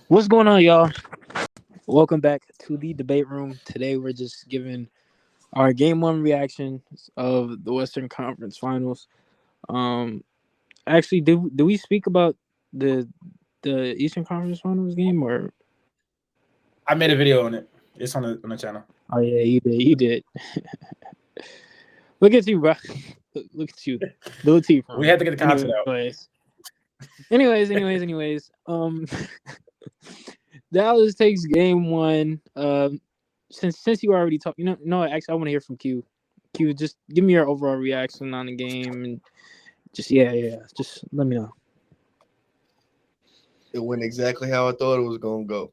What's going on, y'all? Welcome back to the debate room. Today we're just giving our game one reaction of the Western Conference Finals. Um, actually, do we speak about the the Eastern Conference Finals game or? I made a video on it. It's on the channel. Oh yeah, you did. Look at you, bro. Look at you, the Latif We room. had to get the content out. Anyways. Dallas takes game one. Since you already talked, no, actually, I want to hear from Q. Q, just give me your overall reaction on the game and just just let me know. It went exactly how I thought it was gonna go.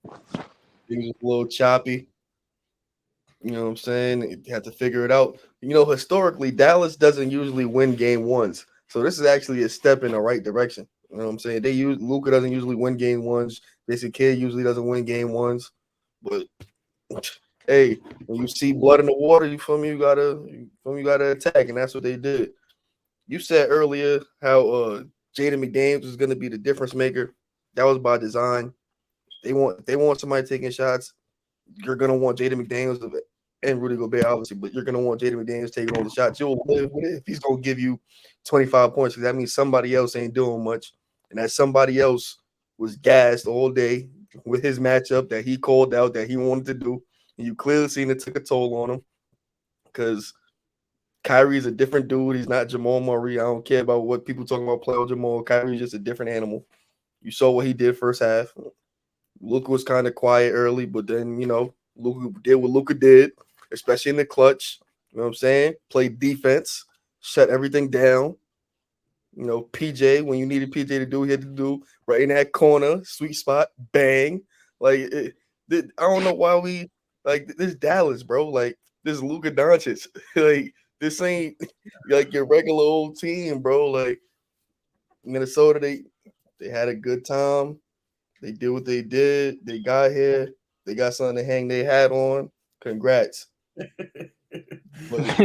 It was a little choppy. You know what I'm saying? It had to figure it out. Historically, Dallas doesn't usually win game ones. So this is actually a step in the right direction. You know what I'm saying? Luka doesn't usually win game ones. Basic Kid usually doesn't win game ones. But hey, when you see blood in the water, you gotta attack, and that's what they did. You said earlier how Jaden McDaniels was gonna be the difference maker. That was by design. They want somebody taking shots. You're gonna want Jaden McDaniels and Rudy Gobert, obviously, but you're gonna want Jaden McDaniels taking all the shots. You'll live with it if he's gonna give you 25 points, because that means somebody else ain't doing much, and that somebody else was gassed all day with his matchup that he called out that he wanted to do, and you clearly seen it took a toll on him because Kyrie's a different dude. He's not Jamal Murray. I don't care about what people talking about playoff Jamal. Kyrie's just a different animal. You saw what he did first half. Luka was kind of quiet early, but then, Luka did what Luka did, especially in the clutch. You know what I'm saying? Played defense, shut everything down. PJ, when you needed PJ to do, he had to do right in that corner, sweet spot, bang. I don't know why we this Dallas, bro. Like this Luka Doncic. Like this ain't like your regular old team, bro. Like Minnesota, they had a good time. They did what they did. They got here. They got something to hang their hat on. Congrats. But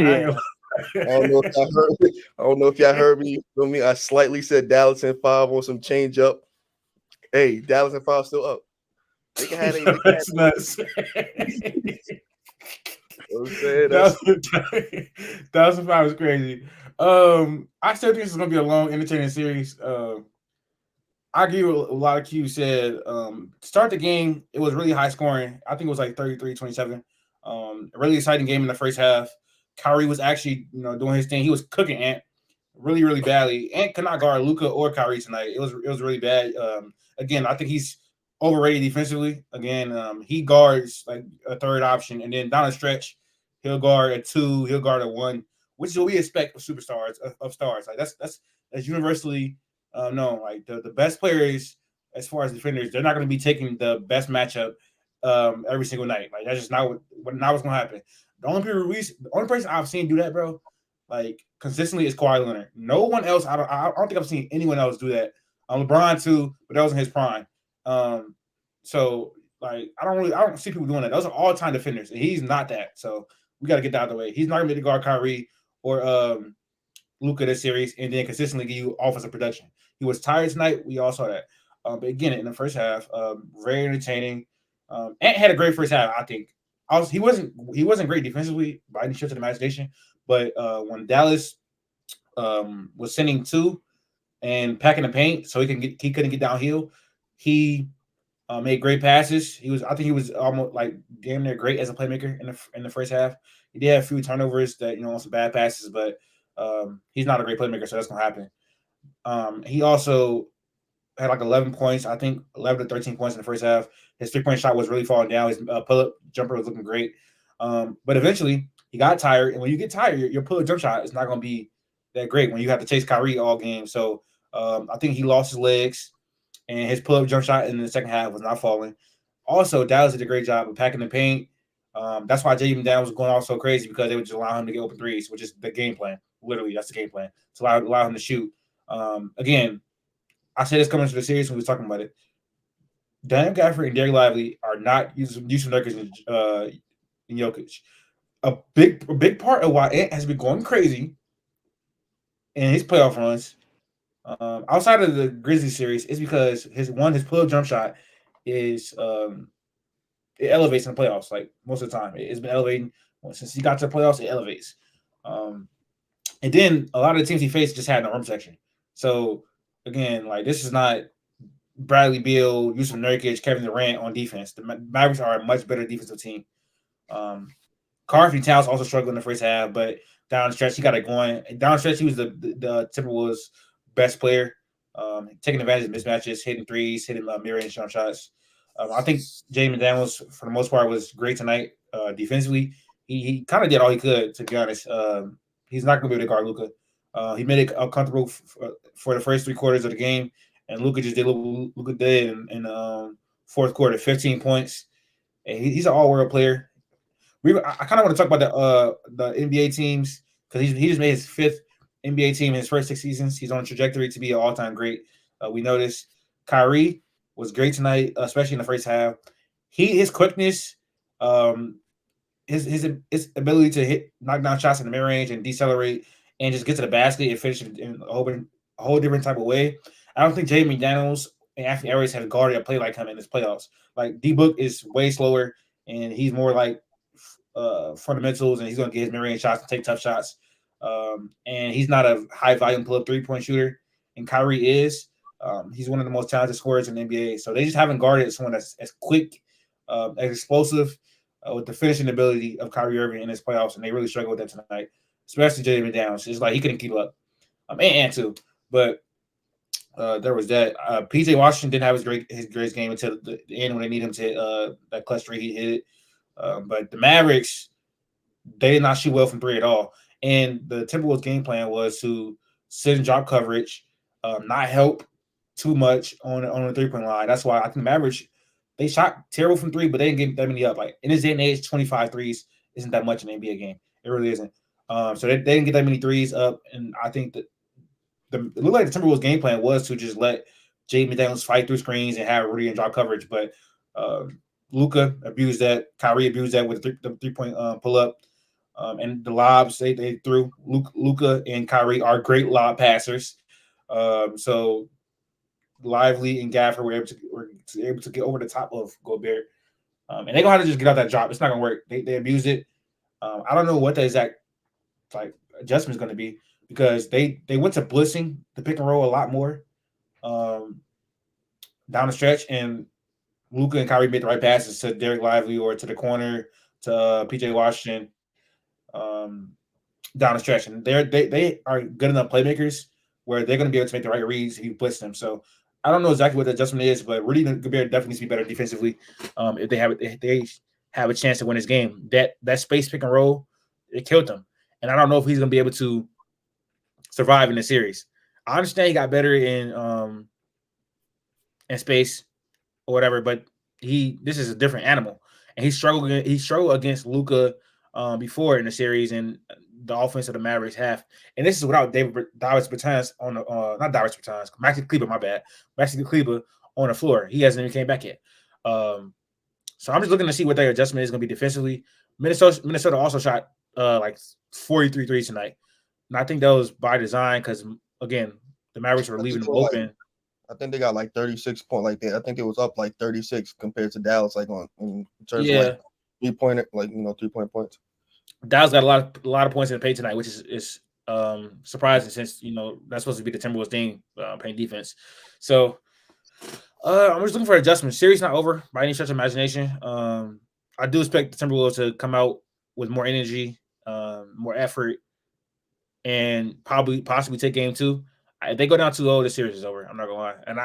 Yeah, I don't know if y'all heard me. I don't know if y'all heard me. You feel me? I slightly said Dallas in 5 on some change up. Hey, Dallas in 5 still up. They can have it. That's nuts. You know what I'm saying? That's about was crazy. I still think this is gonna be a long, entertaining series. I agree with a lot of Q said. Start the game, it was really high scoring. I think it was like 33-27. A really exciting game in the first half. Kyrie was actually, doing his thing. He was cooking Ant really, really badly. Ant could not guard Luka or Kyrie tonight. It was really bad. Again, I think he's overrated defensively. Again, he guards like a third option, and then down the stretch, he'll guard a 2, he'll guard a 1, which is what we expect of superstars of stars. Like that's universally known. Like the best players, as far as defenders, they're not going to be taking the best matchup every single night. Like that's just not what's going to happen. The only person I've seen do that, bro, like consistently is Kawhi Leonard. No one else. I don't think I've seen anyone else do that. LeBron too, but that was in his prime. So like I don't see people doing that. Those are all time defenders, and he's not that. So we got to get that out of the way. He's not going to be the guard Kyrie or Luka this series, and then consistently give you offensive production. He was tired tonight. We all saw that. But again, in the first half, very entertaining. Ant had a great first half. I think. He wasn't great defensively by any stretch of the imagination. But when Dallas was sending 2 and packing the paint, so he couldn't get downhill. He made great passes. I think he was almost like damn near great as a playmaker in the first half. He did have a few turnovers that on some bad passes, but he's not a great playmaker, so that's gonna happen. He also had like 11 points, I think 11 to 13 points in the first half. His 3-point shot was really falling down. His pull-up jumper was looking great. But eventually he got tired. And when you get tired, your pull-up jump shot is not going to be that great when you have to chase Kyrie all game. So I think he lost his legs, and his pull-up jump shot in the second half was not falling. Also, Dallas did a great job of packing the paint. That's why Jaden McDaniels was going off so crazy, because they would just allow him to get open threes, which is the game plan. Literally, that's the game plan, to allow him to shoot. Again, I said this coming into the series when we was talking about it. Dan Gafford and Derek Lively are not using Nurkic and Jokic. A big part of why Ant has been going crazy in his playoff runs Outside of the Grizzlies series, it's because his pull-up jump shot is it elevates in the playoffs. Like most of the time, it's been elevating since he got to the playoffs. It elevates, um, and then a lot of the teams he faced just had no rim section. So again, like this is not Bradley Beal, Yusuf Nurkic, Kevin Durant on defense. The Mavericks are a much better defensive team. Um, Carvey Towns also struggled in the first half, but down the stretch he got it going. Down the stretch he was the Timberwolves' best player, taking advantage of mismatches, hitting threes, hitting mid-range jump shots. I think James Daniels for the most part was great tonight defensively. He kind of did all he could, to be honest. He's not going to be able to guard Luka. He made it uncomfortable for the first 3 quarters of the game, and Luka just did what Luka did in the fourth quarter, 15 points. And he's an all-world player. I kind of want to talk about the NBA teams because he just made his 5th NBA team in his first 6 seasons. He's on a trajectory to be an all-time great. We noticed Kyrie was great tonight, especially in the first half. His quickness, his ability to knock down shots in the mid range and decelerate and just get to the basket and finish in a whole different type of way. I don't think Jamie Daniels and Anthony Edwards have guarded a play like him in this playoffs. Like D Book is way slower and he's more like fundamentals, and he's going to get his mid-range shots and take tough shots. And he's not a high volume pull-up 3-point shooter, and Kyrie is. He's one of the most talented scorers in the NBA. So they just haven't guarded someone that's as quick, as explosive, with the finishing ability of Kyrie Irving in his playoffs, and they really struggle with that tonight, especially Jaden Downs. It's like he couldn't keep up, and too. But there was that. PJ Washington didn't have his greatest game until the end when they need him to hit that clutch three. He hit it. But the Mavericks, they did not shoot well from 3 at all. And the Timberwolves' game plan was to sit in drop coverage, not help too much on the 3-point line. That's why I think the Mavericks, they shot terrible from 3, but they didn't get that many up. Like in this day and age, 25 threes isn't that much in an NBA game. It really isn't. So they didn't get that many threes up. And I think that it looked like the Timberwolves' game plan was to just let Jaden McDaniels fight through screens and have Rudy in drop coverage. But Luka abused that. Kyrie abused that with the 3-point pull up. And the lobs they threw. Luka and Kyrie are great lob passers. So Lively and Gaffer were able to get over the top of Gobert. And they're gonna have to just get out that drop. It's not gonna work. They abused it. I don't know what the exact adjustment is gonna be because they went to blitzing the pick and roll a lot more down the stretch, and Luka and Kyrie made the right passes to Derek Lively or to the corner to PJ Washington down the stretch, and they are good enough playmakers where they're going to be able to make the right reads if you blitz them. So I don't know exactly what the adjustment is, but Rudy Gobert definitely needs to be better defensively if they have a chance to win this game. That space pick and roll, it killed them, and I don't know if he's going to be able to survive in the series. I understand he got better in space or whatever, but this is a different animal, and he struggled against Luka before in the series and the offense of the Mavericks have, and this is without Davis Bertans on the not Davis Bertans, Maxi Kleber, my bad, Maxi Kleber on the floor. He hasn't even came back yet. So I'm just looking to see what their adjustment is going to be defensively. Minnesota also shot like 43 threes tonight, and I think that was by design because again the Mavericks were leaving them open. I think they got like 36 points. Like I think it was up like 36 compared to Dallas, like in terms of like 3-point, like 3-point points. Dallas got a lot of points in the paint tonight, which is surprising since that's supposed to be the Timberwolves thing, paint defense. So I'm just looking for adjustments. Series not over by any stretch of imagination. I do expect the Timberwolves to come out with more energy, more effort, and possibly take game 2. If they go down 2-0, the series is over. I'm not gonna lie. And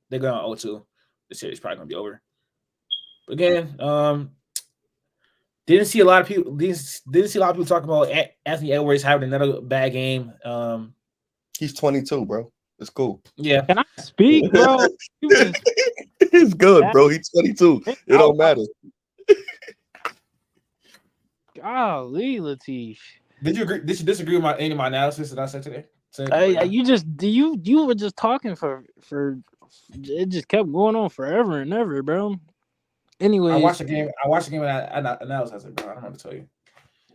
they go down 0-2, the series is probably gonna be over. But again, didn't see a lot of people talking about Anthony Edwards having another bad game. He's 22, bro. It's cool. Yeah. Can I speak, bro? It's good, bro. He's 22. It don't matter. Golly, Latif. Did you agree? Did you disagree with any of my analysis that I said today? You were just talking for it just kept going on forever and ever, bro. Anyway, I watched the game and I analyzed it, bro. I don't know what to tell you.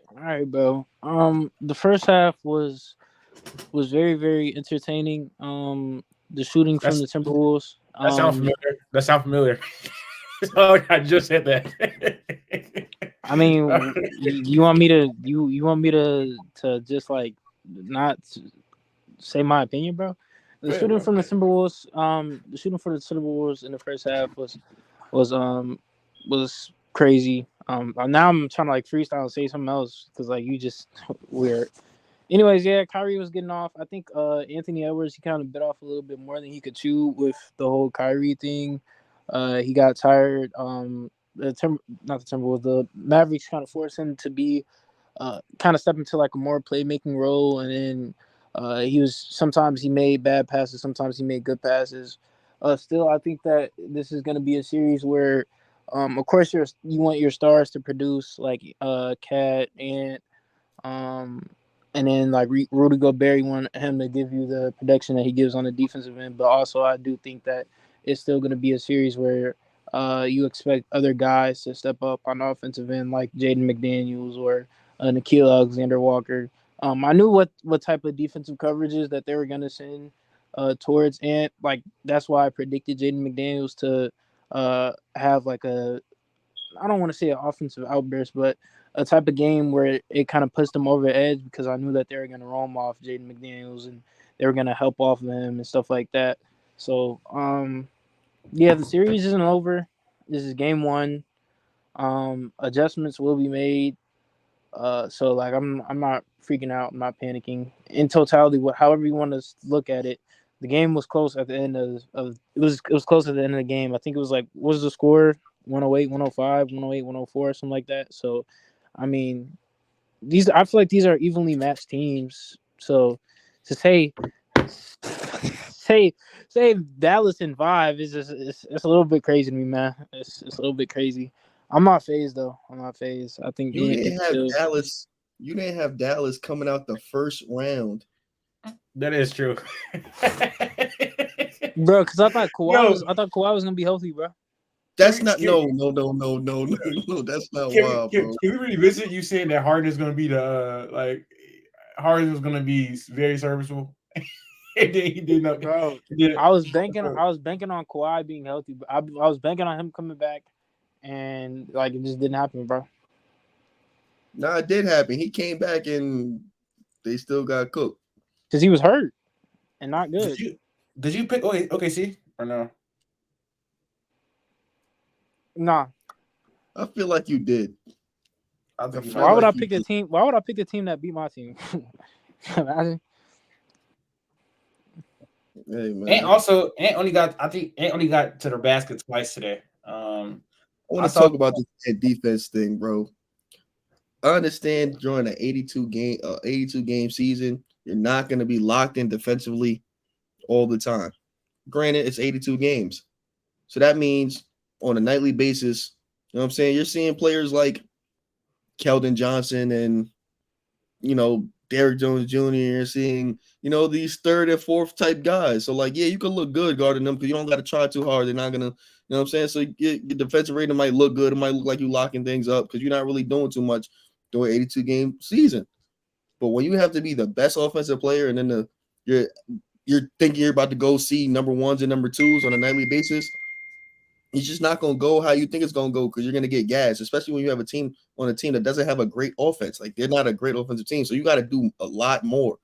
All right, bro. The first half was was very, very entertaining. The shooting from That's the Timberwolves. that sounds familiar. That sounds familiar. Oh, I just said that. I mean, you want me to you want me to just like not say my opinion, bro? The Go ahead, shooting bro. from the Timberwolves, the shooting for the Timberwolves in the first half was was crazy. Now I'm trying to like freestyle and say something else because like you just weird. Anyways, yeah, Kyrie was getting off. I think Anthony Edwards he kind of bit off a little bit more than he could chew with the whole Kyrie thing. He got tired. Not the Timberwolves, the Mavericks kind of forced him to be kind of step into like a more playmaking role, and then he was sometimes he made bad passes, sometimes he made good passes. Still, I think that this is going to be a series where, of course, you want your stars to produce like Cat and um, and then like Rudy Gobert, you want him to give you the production that he gives on the defensive end. But also, I do think that it's still going to be a series where you expect other guys to step up on the offensive end, like Jaden McDaniels or Nikhil Alexander Walker. I knew what type of defensive coverages that they were going to send towards, and like that's why I predicted Jaden McDaniels to have like a I don't want to say an offensive outburst, but a type of game where it kind of puts them over the edge because I knew that they were going to roam off Jaden McDaniels and they were going to help off of him and stuff like that. So, yeah, the series isn't over. This is game one. Adjustments will be made. So like I'm not freaking out. I'm not panicking. In totality, however you want to look at it, the game was close at the end of it was close at the end of the game. I think it was like what was the score 108, 105, 108, 104, something like that. So, I mean, I feel like these are evenly matched teams. So to say say Dallas in five is just it's a little bit crazy to me, man. It's a little bit crazy. I'm not phased though. I'm not phased. I think You it's didn't have still Dallas. You didn't have Dallas coming out the first round. That is true. bro. Because Yo, I thought Kawhi was gonna be healthy, bro. can That's we not can, no. That's not can we wild, can, bro. can we revisit you saying that Harden is going to be the like Harden was going to be very serviceable, and then he did not. Bro, He did. I was banking on Kawhi being healthy, but I was banking on him coming back, and like it just didn't happen, bro. Nah, it did happen. He came back and they still got cooked. Because he was hurt and not Did good. you pick? Okay, see or no? Nah. I feel like you did. I I think you might feel Why have. would like I you pick the did. team? Why would I pick the team that beat my team? Imagine. Hey Ant man, also Ant only got I think Ant only got to the basket twice today. I want I to saw talk about this defense thing, bro. I understand during an 82 game season, you're not going to be locked in defensively all the time. Granted, it's 82 games. So that means on a nightly basis, you know what I'm saying? You're seeing players like Keldon Johnson and, Derrick Jones Jr. You're seeing, these third and fourth type guys. So, like, yeah, you can look good guarding them because you don't got to try too hard. They're not going to, what I'm saying? So your defensive rating might look good. It might look like you locking things up because you're not really doing too much during 82 game season. But when you have to be the best offensive player and then you're thinking you're about to go see number ones and number twos on a nightly basis, it's just not going to go how you think it's going to go because you're going to get gas, especially when you have a team that doesn't have a great offense. Like they're not a great offensive team, so you got to do a lot more.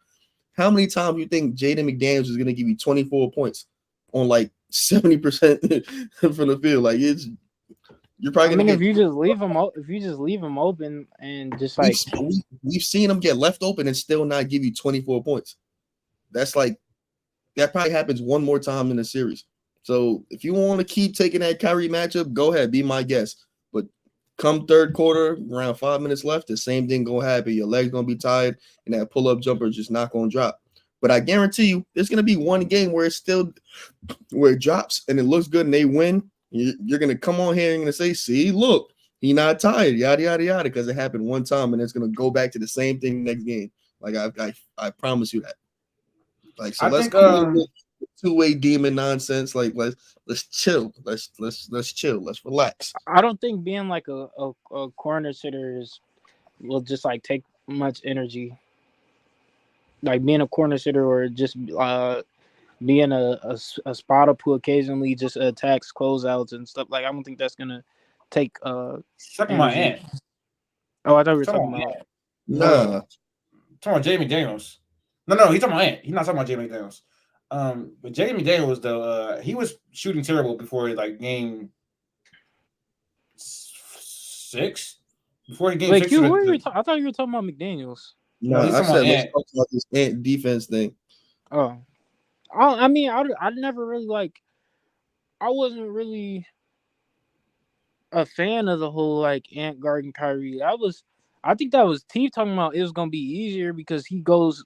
How many times do you think Jaden McDaniels is going to give you 24 points on like 70% from the field? Like you're I probably going mean, to get. if you just leave him open and just We've like we've seen him get left open and still not give you 24 points. That's like that probably happens one more time in the series. So if you want to keep taking that Kyrie matchup, go ahead, be my guest. But come third quarter, around 5 minutes left, the same thing gonna happen. Your leg's gonna be tired, and that pull-up jumper is just not gonna drop. But I guarantee you, there's gonna be one game where it drops and it looks good and they win. You're gonna come on here and you're gonna say, "See, look, he not tired, yada yada yada," because it happened one time and it's gonna go back to the same thing next game. Like I promise you that. Like so, I let's think quit with two-way demon nonsense. Like let's chill. Let's chill. Let's relax. I don't think being like a corner sitter will just like take much energy. like being a corner sitter or just being a spotter who occasionally just attacks closeouts and stuff. Like I don't think that's gonna take Sucking my energy. aunt. Oh, I thought we were Talking talking about about. aunt. Nah, No, talking about Jamie Daniels. No, he's talking about aunt. He's not talking about Jamie Daniels. But Jamie Daniels though, he was shooting terrible before like game 6. Before game Like 6 you, who are you? I thought you were talking about McDaniel's. no, he's I talking about said let's aunt. talk about this ant defense thing. Oh, I mean, I never really like. I wasn't really a fan of the whole like Ant guarding Kyrie. I think that was T talking about it was gonna be easier because he goes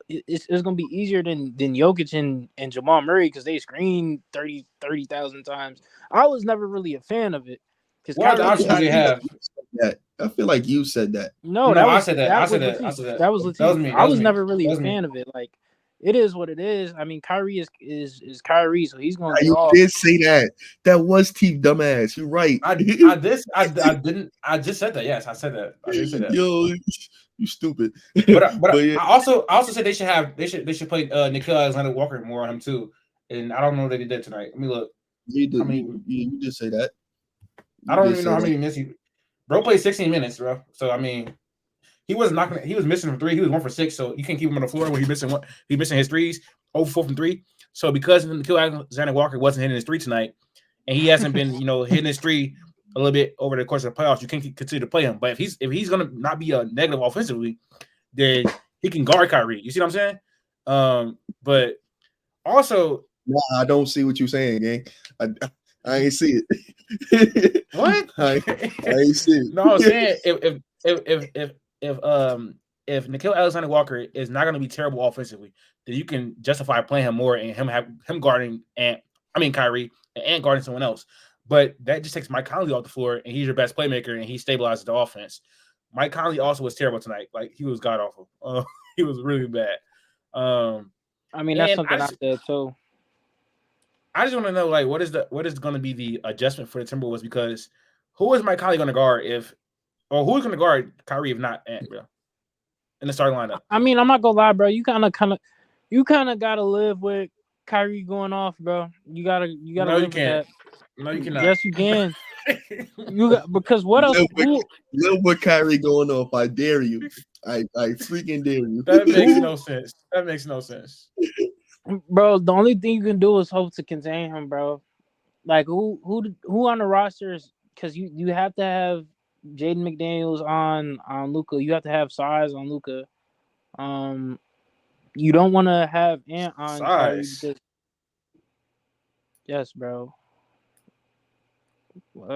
it's gonna be easier than Jokic and Jamal Murray because they screen 30,000 times. I was never really a fan of it because What are the Kyrie options I do they feel Kyrie. like have? you said that. I feel like you said that. No, No, that I was said that. I that said was that. I Latif. said that. That was That was Latif. me. That I was was me. never really That a was me. fan of it. Like it is what it is. I mean, Kyrie is Kyrie, so he's gonna get You off. did say that. That was Team Dumbass. You're right. I just said that. Yes, I said that. I did say that. Yo, you stupid. But But yeah, I also said they should play Nickeil Alexander-Walker more on him too. And I don't know that he did tonight. Let me look. you How did. many? You did say that. I You don't did even know say how that. many minutes he. Bro played 16 minutes, bro. So I mean, he was knocking. He was missing from 3. He was 1 for 6. So you can't keep him on the floor when he's missing one. He's missing his threes. 0 for 4 from 3. So because Nickeil Alexander-Walker wasn't hitting his 3 tonight, and he hasn't been hitting his 3 a little bit over the course of the playoffs, you can't continue to play him. But if he's gonna not be a negative offensively, then he can guard Kyrie. You see what I'm saying? But also, Nah, I don't see what you're saying, gang. I ain't see it. what? I ain't see No, I was it. saying if Nickeil Alexander Walker is not going to be terrible offensively, then you can justify playing him more and him guarding Kyrie and guarding someone else. But that just takes Mike Conley off the floor, and he's your best playmaker, and he stabilizes the offense. Mike Conley also was terrible tonight. Like he was god awful. He was really bad. I mean, that's And something I said too. I just want to know, like, what is going to be the adjustment for the Timberwolves? Because who is Mike Conley going to guard who is going to guard Kyrie if not Ant, bro, in the starting lineup? I mean, I'm not gonna lie, bro. You kind of gotta live with Kyrie going off, bro. You gotta No, you live with can't. that. No, you cannot. Yes, you can. Because what else? Live with Kyrie going off. I dare you. I freaking dare you. That makes no sense. That makes no sense. Bro, the only thing you can do is hope to contain him, bro. Like who on the rosters? Because you have to have Jaden McDaniels on Luka. You have to have size on Luka. You don't want to have Ant on Kyrie Size. because yes, bro.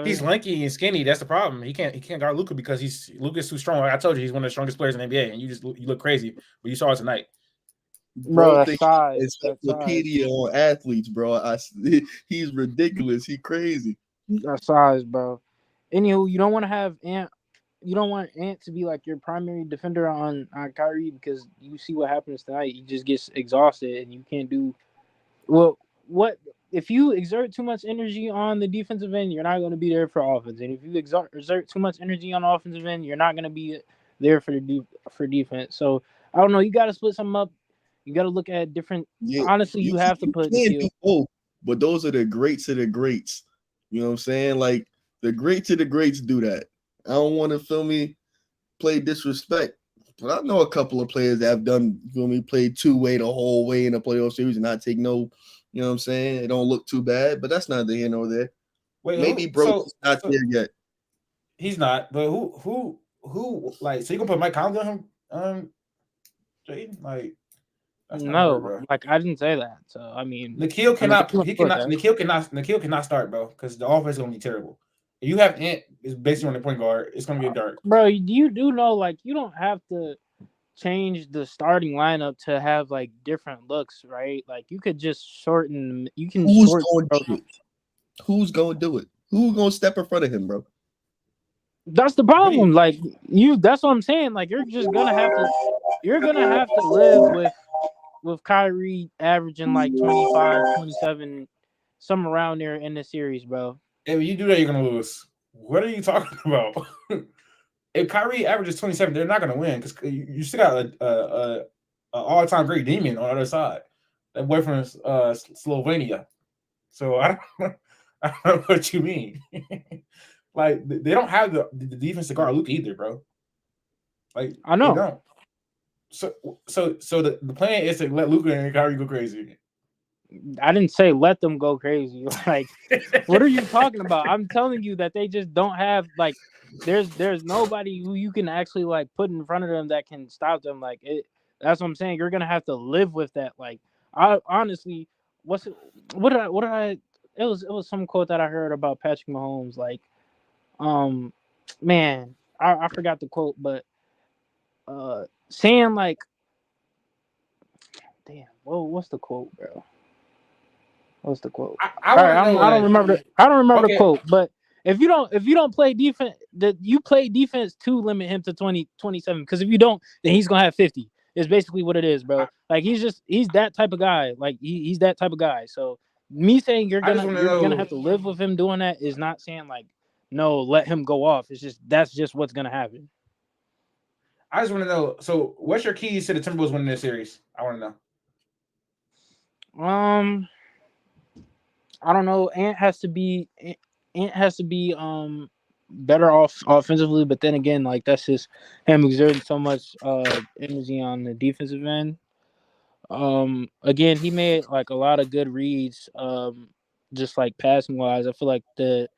He's What? lanky and skinny. That's the problem. He can't guard Luka because Luka's too strong. Like I told you, he's one of the strongest players in the NBA, and you look crazy. But you saw it tonight. Bro, Bro that's think size. That's size. encyclopedia on athletes, bro. He's ridiculous. He crazy. That's size, bro. Anywho, you don't want to have Ant. You don't want Ant to be like your primary defender on Kyrie because you see what happens tonight. He just gets exhausted and you can't do well. What if you exert too much energy on the defensive end? You're not going to be there for offense, and if you exert too much energy on the offensive end, you're not going to be there for for defense. So I don't know. You got to split something up. You got to look at different. Yeah, Honestly, you have to you put can do Nikhil. both, but those are the greats of the greats. You know what I'm saying? Like the greats of the greats do that. I don't want to feel me play disrespect, but I know a couple of players that have done played two-way the whole way in a playoff series and not take no. You know what I'm saying? It don't look too bad, but that's neither here nor there. Wait, Maybe bro's not there yet. he's not. But who like? So you gonna put Mike Conley on him? Jaden, like that's not gonna work, No, bro. like I didn't say that. So I mean, Nikhil I mean, cannot. He cannot. Nikhil cannot start, bro, because the offense is gonna be terrible. If you have Ant is basically on the point guard, it's gonna get dark. bro, you do know like you don't have to change the starting lineup to have like different looks, right? Like you could just shorten. You can Who's short. going to do it? Who's going to do it? Who's going to step in front of him, bro? That's the What do you? problem. Like you, that's what I'm saying. Like you're just gonna have to. You're gonna have to live with Kyrie averaging like 25, 27, somewhere around there in the series, bro. If you do that, you're gonna lose. What are you talking about? if Kyrie averages 27, they're not going to win because you still got a all-time great demon on the other side. That boy from Slovenia. So I don't, I don't know what you mean. Like they don't have the defense to guard Luke either, bro. Like I they know. don't. So the plan is to let Luka and Kyrie go crazy. I didn't say let them go crazy. Like, what are you talking about? I'm telling you that they just don't have like. There's nobody who you can actually like put in front of them that can stop them. Like it. That's what I'm saying. You're gonna have to live with that. Like, I honestly, what's it? What did I? It was some quote that I heard about Patrick Mahomes. Like, um, man, I forgot the quote, but saying like, damn, whoa, what's the quote, bro? What's the quote? I All right, want to know I don't like remember. I don't remember the okay. quote, but if you don't play defense, that you play defense to limit him to 27. Because if you don't, then he's gonna have 50. It's basically what it is, bro. Like he's that type of guy. Like he's that type of guy. So me saying I just want to you're gonna have know. to live with him doing that is not saying like no, let him go off. It's just that's just what's gonna happen. I just want to know. So what's your keys to the Timberwolves winning this series? I want to know. I don't know. Ant has to be better off offensively, but then again, like that's just him exerting so much energy on the defensive end. Again, he made like a lot of good reads. Just like passing wise, I feel like the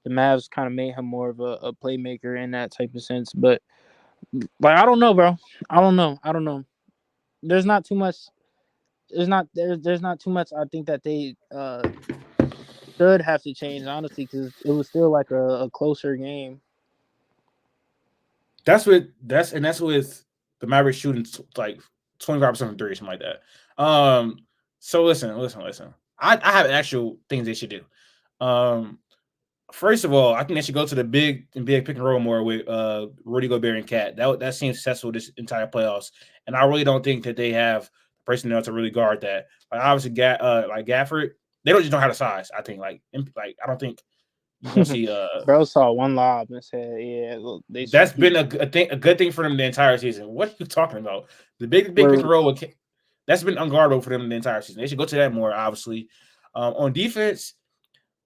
Mavs kind of made him more of a playmaker in that type of sense. But like I don't know, bro. I don't know. There's not too much. There's not too much. I think that they should have to change honestly because it was still like a closer game. That's with the Mavericks shooting like 25% from three, something like that. So listen. I have actual things they should do. Um, First of all, I think they should go to the big pick and roll more with Rudy Gobert and Cat. That seems successful this entire playoffs, and I really don't think that they have personnel to really guard that. Like obviously, like Gafford, they don't just know how to size. I think like I don't think you're gonna see Bro saw one lob and said, "Yeah, look, they should that's keep been a good thing for them the entire season. What are you talking about? The big pick where and roll that's been unguardable for them the entire season. They should go to that more. Obviously, on defense,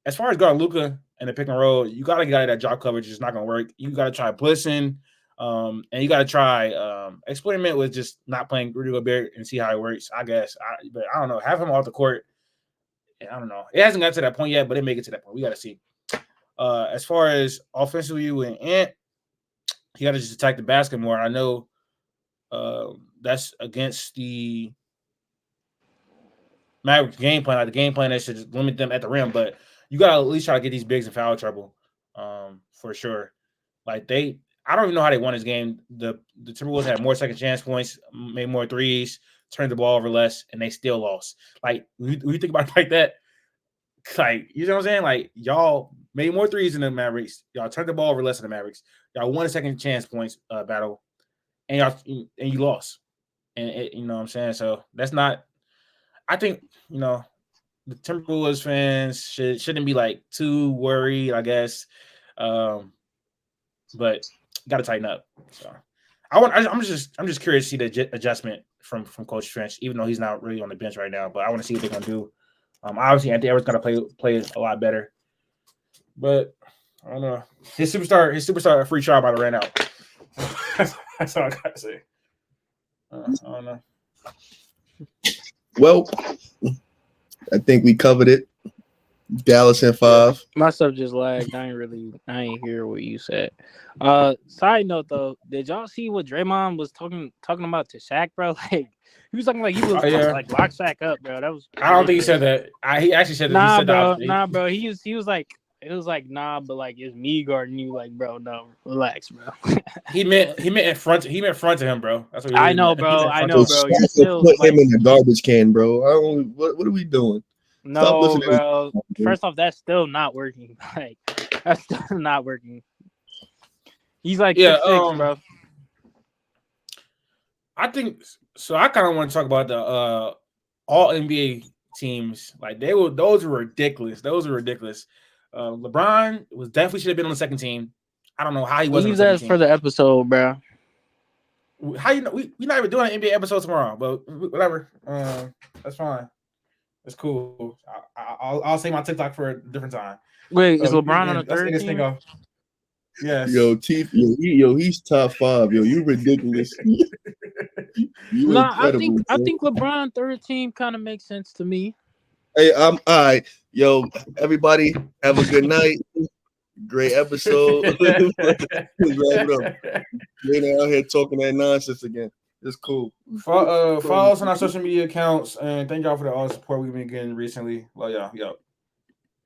as far as guarding Luka and the pick and roll, you got to get out of that drop coverage. It's not going to work. You got to try blitzing, and you got to try experiment with just not playing Rudy Gobert and see how it works. I guess, but I don't know. Have him off the court. I don't know. It hasn't got to that point yet, but it may get to that point. We got to see. As far as offensively with Ant, he got to just attack the basket more. I know that's against the Mavericks game plan. Like the game plan is to just limit them at the rim, but you got to at least try to get these bigs in foul trouble, for sure. Like I don't even know how they won this game. The Timberwolves had more second chance points, made more threes, turned the ball over less, and they still lost. Like when you think about it like that, like you know what I'm saying? Like y'all made more threes than the Mavericks. Y'all turned the ball over less than the Mavericks. Y'all won a second chance points battle, and you lost. And you know what I'm saying? So that's not. I think the Timberwolves fans shouldn't be like too worried, I guess. But got to tighten up. So I'm just curious to see the adjustment from Coach Trench, even though he's not really on the bench right now. But I want to see what they're gonna do. Obviously, Anthony Edwards gonna play a lot better, but I don't know. His superstar free trial might have ran out. That's all I gotta say. I don't know. Well, I think we covered it. Dallas in 5. my stuff just lagged. I ain't hear what you said. Side note though, did y'all see what Draymond was talking about to Shaq, bro? Like he was talking like he was like lock Shaq up, bro. That was I don't think he said that. He actually said that. He said bro, that. bro. He was like it was like nah, but like it's me guarding you, like bro, no, relax, bro. he meant in front. He meant front of him, bro. That's what he I really know, meant. bro. I Front know, of him. bro. You're still put like him in the garbage can, bro. I don't. What are we doing? Stop no, listening. bro. First off, that's still not working. Like that's still not working. He's like 6'6", bro. I think so. I kind of want to talk about the all NBA teams. Like those were ridiculous. Those were ridiculous. LeBron was definitely should have been on the second team. I don't know how he wasn't Leave on the that second for team. the episode, bro. How you know we're not even doing an NBA episode tomorrow, but whatever. That's fine. It's cool. I'll say my TikTok for a different time. Wait, is LeBron on the Let's end third this thing team? off. Yes. Yo, Teeth, he's top 5. Yo, you ridiculous. You No, incredible. I Bro. think LeBron third team kind of makes sense to me. Hey, I'm all right. Yo, everybody, have a good night. Great episode. Let's wrap it up. We're out here talking that nonsense again. It's cool. Follow us on our social media accounts, and thank y'all for all the support we've been getting recently. Love y'all. Yo.